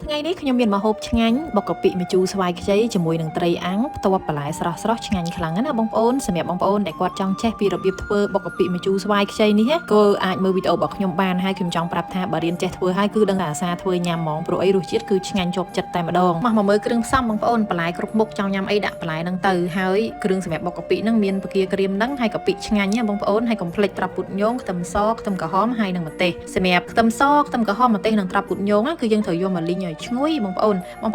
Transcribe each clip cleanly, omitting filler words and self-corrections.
ថ្ងៃនេះខ្ញុំមានម្ហូបឆ្ងាញ់បុកកាពិម្ជូរស្វាយខ្ចីជាមួយនឹងត្រីអាំងផ្ទាប់បន្លែស្រស់ៗឆ្ងាញ់ខ្លាំងណាស់បងប្អូនសម្រាប់បងប្អូនដែលគាត់ចង់ចេះពីរបៀបធ្វើបុកកាពិម្ជូរស្វាយខ្ចីនេះក៏អាចមើលវីដេអូរបស់ខ្ញុំបានហើយខ្ញុំចង់ប្រាប់ថាបើរៀនចេះធ្វើហើយគឺដឹងថាអាសាធ្វើញ៉ាំហ្មងព្រោះអីរសជាតិគឺឆ្ងាញ់ជាប់ចិត្តតែម្ដងមកមើលគ្រឿងផ្សំបងប្អូនបន្លែគ្រប់មុខចង់ញ៉ាំអីដាក់បន្លែហ្នឹងទៅហើយគ្រឿងសម្រាប់បុកកាពិហ្នឹងមានផ្គាក្រៀមហ្នឹងហើយកាពិឆ្ងាញ់ណាបងប្អូនហើយកុំភ្លេចត្រាប់ពុតញងខ្ទឹមសខ្ទឹមក្រហមហើយនឹងម្ទេសសម្រាប់ខ្ទឹមសខ្ទឹមក្រហមម្ទេសនិងត្រាប់ពុតញងគឺយើងត្រូវយកមកលីងឲ្យឈ្ងុយបងប្អូ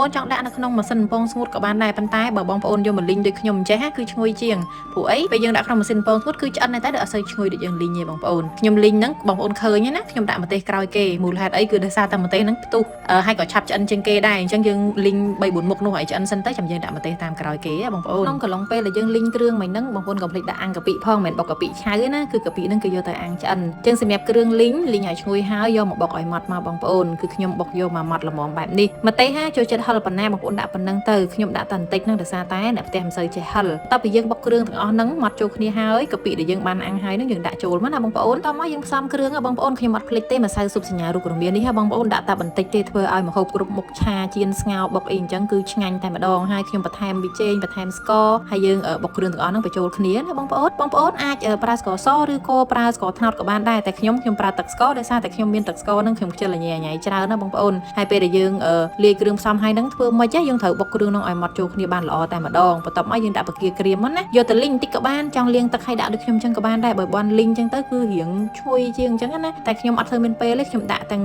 នចង់ដាក់នៅក្នុងម៉ាស៊ីនបំពងស្ងួតក៏បានដែរប៉ុន្តែបើបងប្អូនយកមកលីងដូចខ្ញុំអញ្ចេះគឺឈ្ងុយជាងព្រោះអីពេលយើងដាក់ក្នុងម៉ាស៊ីនបំពងស្ងួតគឺឆ្អិនតែអត់សូវឈ្ងុយដូចយើងលីងទេបងប្អូនខ្ញុំលីងហ្នឹងបងប្អូនឃើញណាខ្ញុំដាក់ម្ទេសក្រោយគេមូលហេតុអីគឺដោយសារតែម្ទេសហ្នឹងផ្ទុះហើយក៏ឆាប់ឆ្អិនជាងគេដែរអញ្ចឹងយើងលីង3 4មុខនោះឲ្យឆ្អិនសិនទៅចាំយើងដាក់ម្ទេសតាមក្រោយគេបងប្អូនក្នុងកំឡុងពេលដែលយើងលីងគ្រឿងមិញហ្នឹងបងប្អូនកុំភ្លេចដាក់អាំងកាពិផងមិនមែនបុកកាពិឆៅទេណាគឺកាពិហ្នឹងគឺយកទៅអាំងឆ្អិនអញ្ចឹងសម្រាប់គ្រឿងលីងឲ្យឈ្ងុយហើយយកមកបុកឲ្យម៉ត់មកបងប្អូនគឺខ្ញុំបុកយកមកម៉ត់ល្មមបែបនេះម្ទេសចូលចិត្តហឹលប៉ុណ្ណាបងប្អូនដាក់ប៉ុណ្ណឹងទៅខ្ញុំដាក់តែបន្តិចហ្នឹងដោយសារតែអ្នកផ្ទះមិនសូវចេះហឹលតើពីយើងបុកគ្រឿងទាំងអស់ហ្នឹងម៉ត់ចូលគ្នាហើយកាពិដែលយើងបានអាំងហើយហ្នឹងយើងដាក់ចូលមកណាបងប្អូនតោះមកយើងផ្សំគ្រឿងបងប្អូនខ្ញុំអត់ភ្លេចទេម្សៅស៊ុបសញ្ញារូបរាមានេះបងប្អូនដាក់តែបន្តិចទេធ្វើឲ្យម្ហូបគ្រប់មុខឆាជៀនស្ងោបុកអីអញ្ចឹងគឺឆ្ងាញ់តែម្ដងហើយខ្ញុំបន្ថែមប៊ីចេងបន្ថែមស្ករហើយយើងបុកគ្រឿងទាំងអស់ហ្នឹងបញ្ចូលគ្នាណាបងប្អូនអាចប្រើស្ករសឬក៏ប្រើស្ករត្នោតក៏បានដែរតែខ្ញុំប្រើទឹកស្ករដោយសារតែខ្ញុំមានទឹកស្ករហ្នឹងខ្ញុំខ្ជិលញ៉ៃច្រើនណាបងប្អូនហើយពេលដែលយើងលាយគ្រឿងផ្សំហើយហ្នឹងធ្វើមិនខ្មិចយើងត្រូវបុកគ្រឿងហ្នឹងឲ្យម៉ត់ចូលគ្នាបានល្អតែម្ដងបន្ទាប់មកយើងដាក់បង្គាក្រៀមមកណាយកទៅលីងបន្តិចក៏បានចង់លាងទឹកឲ្យដាក់ដូចខ្ញុំអញ្ចឹងក៏បានដែរបើបានលីងអញ្ចឹងទៅគឺរៀងឈ្ងុយជាងអញ្ចឹងណាតែខ្ញុំអត់ធ្វើមានពេលទេខ្ញុំដាក់ទាំង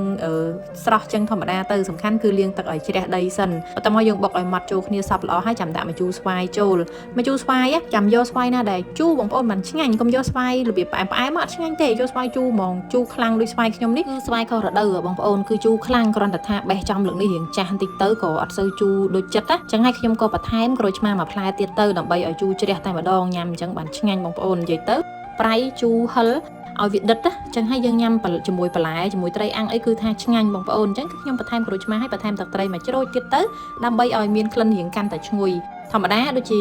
ស្រស់អញ្ចឹងធម្មតាទៅសំខាន់គឺលាងទឹកឲ្យជ្រះដីសិនបន្ទាប់មកយើងបុកឲ្យម៉ត់ចូលគ្នាសព្វល្អហើយចាំដាក់ម្ជូរស្វាយចូលម្ជូរស្វាយចាំយកស្វាយណាដែលជូរបងប្អូនមិនឆ្ងាញ់កុំយកស្វាយរបៀបផ្អែមអត់ឆ្ងាញ់ទេយកស្វាយជូរហ្មងជូរខ្លាំងដូចស្វាយខ្ញុំនេះគឺស្វាយខុសរដូវបងប្អូនគឺជូរខ្លាំងគ្រាន់តែថាបេះចំលើកនេះរៀងចាស់បន្តិចទៅក៏អត់សូវជូរដូចចិត្តណាចឹងហើយខ្ញុំក៏បន្ថែមក្រូចឆ្មាមួយផ្លែទៀតទៅដើម្បីឲ្យជូរជ្រះតែម្ដងញ៉ាំអញ្ចឹងបានឆ្ងាញ់បងប្អូននិយាយទៅប្រៃជូរហឹលឲ្យវាដិតណាចឹងហើយយើងញ៉ាំជាមួយបន្លែជាមួយត្រីអាំងអីគឺថាឆ្ងាញ់បងប្អូនអញ្ចឹងគឺខ្ញុំបន្ថែមក្រូចឆ្មាហើយបន្ថែមទឹកត្រីមួយច្រូចទៀតទៅដើម្បីឲ្យមានក្លិនរៀងកាន់តែឈ្ងុយធម្មតាដូចជា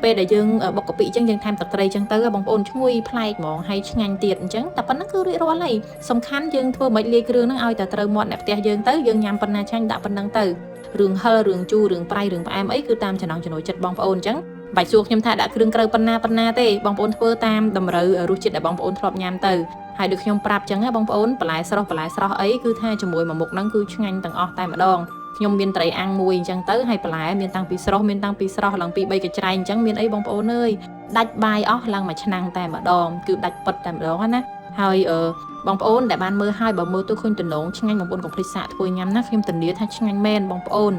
ពេលដែលយើងបុកកាពិអញ្ចឹងយើងថែមទឹកត្រីអញ្ចឹងទៅបងប្អូនឈ្ងុយប្លែកហ្មងហើយឆ្ងាញ់ទៀតអញ្ចឹងតែប៉ុណ្្នឹងគឺរួចរាល់ហើយសំខាន់យើងធ្វើមិនលាយគ្រឿងហ្នឹងឲ្យតែត្រូវមាត់អ្នកផ្ទះយើងទៅយើងញ៉ាំប៉ុណ្ណាឆ្ងាញ់ដាក់ប៉ុណ្្នឹងទៅរឿងហឹលរឿងជូររឿងប្រៃរឿងផ្អែមអីគឺតាមចំណង់ចំណូលចិត្តបងប្អូនអញ្ចឹងបាច់សួរខ្ញុំថាដាក់គ្រឿងក្រៅប៉ុណ្ណាទេបងប្អូនធ្វើតាមតម្រូវរសជាតិដែលបងប្អូនធ្លាប់ញ៉ាំទៅហើយដូចខ្ញុំប្រាប់ចឹងណាបងប្អូនបន្លែស្រស់អីគឺថាជាមួយមួយមុខហ្នឹងគឺឆ្ងាញ់ទាំងអស់តែម្ដងខ្ញុំមានត្រីអាំងមួយអញ្ចឹងទៅហើយបន្លែមានតាំងពីស្រស់ឡើងពី3កញ្ច្រែងអញ្ចឹងមានអីបងប្អូនអើយដាច់បាយអស់ឡើងមួយឆ្នាំងតែម្ដងគឺដាច់ពិតតែម្ដងណាហើយបងប្អូនដែលបានមើលហើយបើមើលទៅឃើញតំណងឆ្ងាញ់បងប្អូនកុំភ្លេចសាកធ្វើញ៉ាំណាខ្ញុំធានាថាឆ្ងាញ់មែនបងប្អូន